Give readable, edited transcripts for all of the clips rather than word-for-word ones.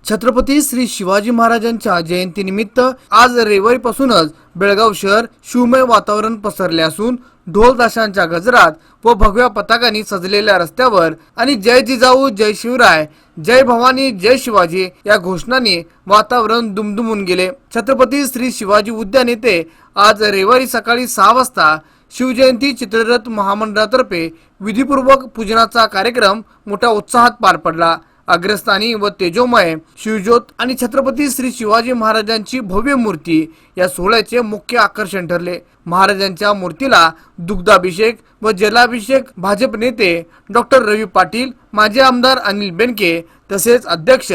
छत्रपती श्री शिवाजी महाराजांच्या जयंतीनिमित्त आज रविवारीपासूनच बेळगाव शहर शिवमय वातावरण पसरले असून ढोल ताशांच्या गजरात व भगव्या पताकांनी सजलेल्या रस्त्यावर आणि जय जिजाऊ जय शिवराय जय भवानी जय शिवाजी या घोषणांनी वातावरण दुमदुमून गेले। छत्रपती श्री शिवाजी उद्यान येथे आज रविवारी सकाळी 6 वाजता शिवजयंती चित्ररथ महामंडळातर्फे विधिपूर्वक पूजनाचा कार्यक्रम मोठ्या उत्साहात पार पडला। अग्रस्थानी व तेजोमय शिवज्योत आणि छत्रपती श्री शिवाजी महाराजांची भव्य मूर्ती या सोहळ्याचे मुख्य आकर्षण ठरले। महाराजांच्या मूर्तीला दुग्धाभिषेक व जलाभिषेक भाजप नेते डॉक्टर रवी पाटील, माजी आमदार अनिल बेनके तसेच अध्यक्ष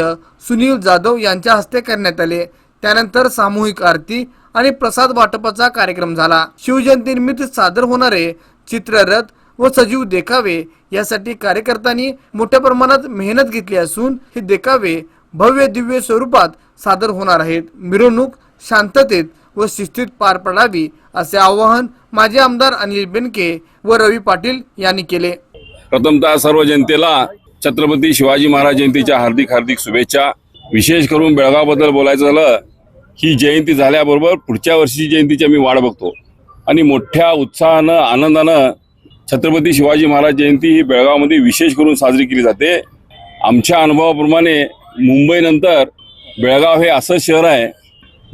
सुनील जाधव यांच्या हस्ते करण्यात आले। त्यानंतर सामूहिक आरती आणि प्रसाद वाटपाचा कार्यक्रम झाला। शिवजयंतीनिमित्त सादर होणारे चित्ररथ व सजीव देखावे यासाठी कार्यकर्त्यांनी मोठ्या प्रमाणात मेहनत घेतली असून हे देखावे भव्य दिव्य स्वरूपात सादर होणार आहेत। मिरवणूक शांततेत व शिस्तीत पार पडावी असे आवाहन माजी आमदार अनिल बेनके व रवी पाटील यांनी केले। प्रथमतः सर्व जनतेला छत्रपती शिवाजी महाराज जयंतीच्या हार्दिक शुभेच्छा। विशेष करून बेळगाव बद्दल बोलायचं झालं, ही जयंती झाल्याबरोबर पुढच्या वर्षीची जयंतीची आम्ही वाट बघतो आणि मोठ्या उत्साहानं आनंदानं छत्रपती शिवाजी महाराज जयंती ही बेळगावमध्ये विशेष करून साजरी केली जाते। आमच्या अनुभवाप्रमाणे मुंबईनंतर बेळगाव हे असं शहर आहे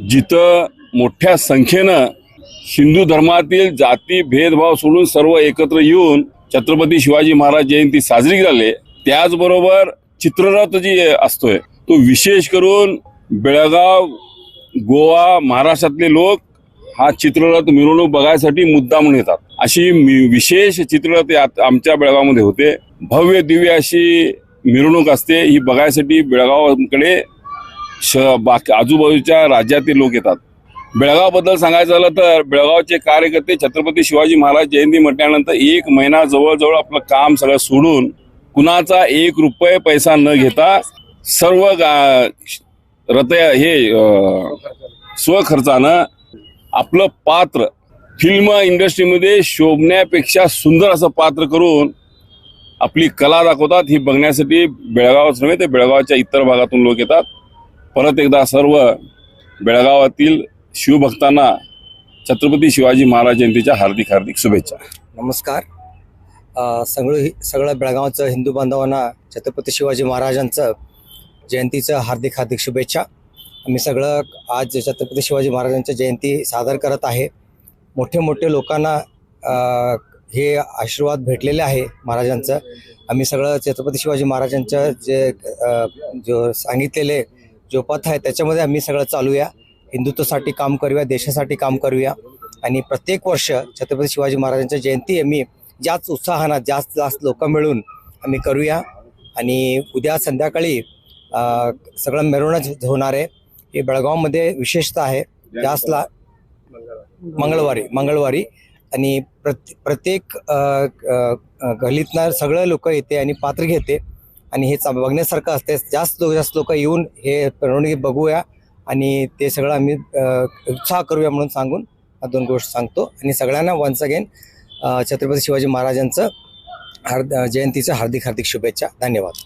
जिथं मोठ्या संख्येनं हिंदू धर्मातील जाती भेदभाव सोडून सर्व एकत्र येऊन छत्रपती शिवाजी महाराज जयंती साजरी झाली। त्याचबरोबर चित्ररथ जी असतोय तो विशेष करून बेळगाव, गोवा, महाराष्ट्रातले लोक हा चित्ररथ मिरवणूक बघायसाठी मुद्दामून येतात। अशी विशेष चित्ररथ आमच्या बेळगावमध्ये होते। भव्य दिव्य अशी मिरवणूक असते, ही बघायसाठी बेळगावकडे बाकी आजूबाजूच्या राज्यातील लोक येतात। बेळगावबद्दल सांगायचं झालं तर बेळगावचे कार्यकर्ते छत्रपती शिवाजी महाराज जयंती म्हटल्यानंतर 1 महिना जवळजवळ आपलं काम सगळं सोडून कुणाचा 1 रुपये पैसा न घेता सर्व स्वखर्चानं आपलं पात्र फिल्म इंडस्ट्रीमध्ये शोभण्यापेक्षा सुंदर असं पात्र करून आपली कला दाखवतात। ही बघण्यासाठी बेळगावच नव्हे तर बेळगावच्या इतर भागातून लोक येतात। परत एकदा सर्व बेळगावातील शिवभक्तांना छत्रपती शिवाजी महाराज जयंतीच्या हार्दिक शुभेच्छा। नमस्कार। सगळं बेळगावचं हिंदू बांधवांना छत्रपती शिवाजी महाराजांचं जयंतीचं हार्दिक शुभेच्छा। आम्ही सगळं आज छत्रपती शिवाजी महाराजांची जयंती सादर करत आहे। मोठे लोकांना हे आशीर्वाद भेटलेले आहे महाराजांचं। आम्ही सगळं छत्रपती शिवाजी महाराजांचं जो सांगितलेले जो पथ आहे त्याच्यामध्ये आम्ही सगळं चालूया, हिंदुत्वासाठी काम करूया, देशासाठी काम करूया आणि प्रत्येक वर्ष छत्रपती शिवाजी महाराजांच्या जयंती आम्ही जास्त उत्साहानं जास्त लोक मिळून आम्ही करूया। आणि उद्या संध्याकाळी सगळं मिरवणूक होणार आहे। हे बेळगावमध्ये विशेषतः आहे जास्त मंगळवारी आणि प्रत्येक गल्लीतनं सगळं लोक येते आणि पात्र घेते आणि हे बघण्यासारखं असते। जास्त लोक येऊन हे मिरवणूक बघूया आणि ते सगळं आम्ही उत्साह करूया म्हणून सांगून 2 गोष्टी सांगतो आणि सगळ्यांना वन्स अगेन छत्रपती शिवाजी महाराजांचं जयंतीचं हार्दिक शुभेच्छा। धन्यवाद।